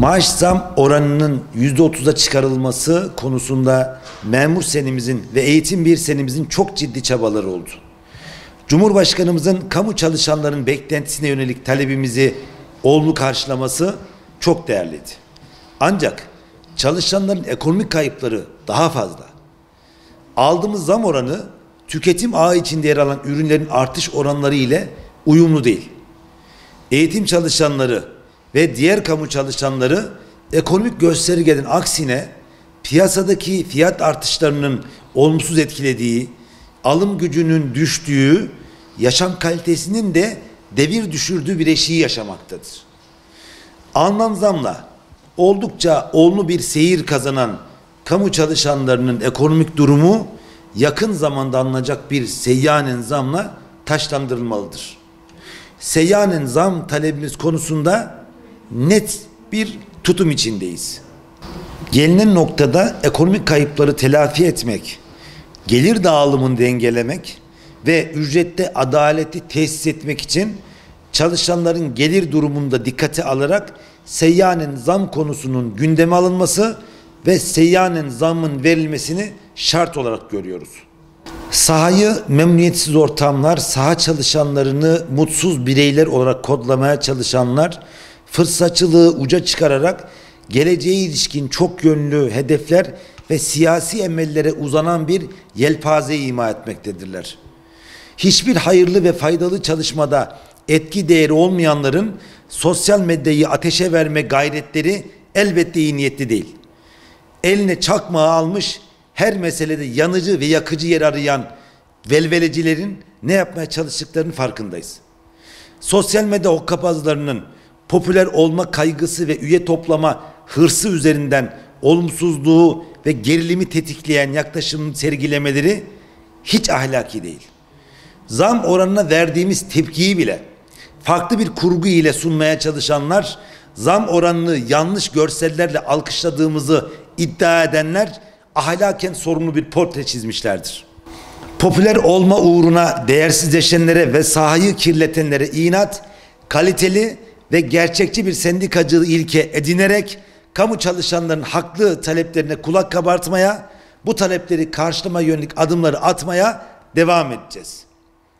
Maaş zam oranının %30'a çıkarılması konusunda memur senimizin ve eğitim bir senimizin çok ciddi çabaları oldu. Cumhurbaşkanımızın kamu çalışanların beklentisine yönelik talebimizi olumlu karşılaması çok değerliydi. Ancak çalışanların ekonomik kayıpları daha fazla. Aldığımız zam oranı tüketim ağı içinde yer alan ürünlerin artış oranları ile uyumlu değil. Eğitim çalışanları ve diğer kamu çalışanları ekonomik göstergelerin aksine piyasadaki fiyat artışlarının olumsuz etkilediği, alım gücünün düştüğü, yaşam kalitesinin de devir düşürdüğü bir eşiği yaşamaktadır. Alınan zamla oldukça olumlu bir seyir kazanan kamu çalışanlarının ekonomik durumu yakın zamanda alınacak bir seyyanen zamla taşlandırılmalıdır. Seyyanen zam talebimiz konusunda net bir tutum içindeyiz. Gelinen noktada ekonomik kayıpları telafi etmek, gelir dağılımını dengelemek ve ücrette adaleti tesis etmek için çalışanların gelir durumunu da dikkate alarak seyyanen zam konusunun gündeme alınması ve seyyanen zamın verilmesini şart olarak görüyoruz. Sahayı memnuniyetsiz ortamlar, saha çalışanlarını mutsuz bireyler olarak kodlamaya çalışanlar, fırsatçılığı uca çıkararak geleceğe ilişkin çok yönlü hedefler ve siyasi emellere uzanan bir yelpaze ima etmektedirler. Hiçbir hayırlı ve faydalı çalışmada etki değeri olmayanların sosyal medyayı ateşe verme gayretleri elbette iyi niyetli değil. Eline çakmağı almış, her meselede yanıcı ve yakıcı yer arayan velvelecilerin ne yapmaya çalıştıklarının farkındayız. Sosyal medya hokkabazlarının popüler olma kaygısı ve üye toplama hırsı üzerinden olumsuzluğu ve gerilimi tetikleyen yaklaşımını sergilemeleri hiç ahlaki değil. Zam oranına verdiğimiz tepkiyi bile farklı bir kurgu ile sunmaya çalışanlar, zam oranını yanlış görsellerle alkışladığımızı iddia edenler ahlaken sorumlu bir portre çizmişlerdir. Popüler olma uğruna değersizleşenlere ve sahayı kirletenlere inat, kaliteli ve gerçekçi bir sendikacı ilke edinerek kamu çalışanların haklı taleplerine kulak kabartmaya, bu talepleri karşılama yönelik adımları atmaya devam edeceğiz.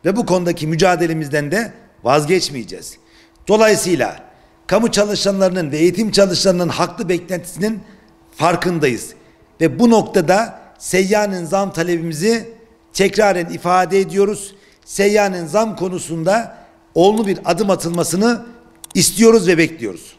Ve bu konudaki mücadelemizden de vazgeçmeyeceğiz. Dolayısıyla kamu çalışanlarının ve eğitim çalışanlarının haklı beklentisinin farkındayız. Ve bu noktada seyyanen zam talebimizi tekraren ifade ediyoruz. Seyyanen zam konusunda olumlu bir adım atılmasını istiyoruz ve bekliyoruz.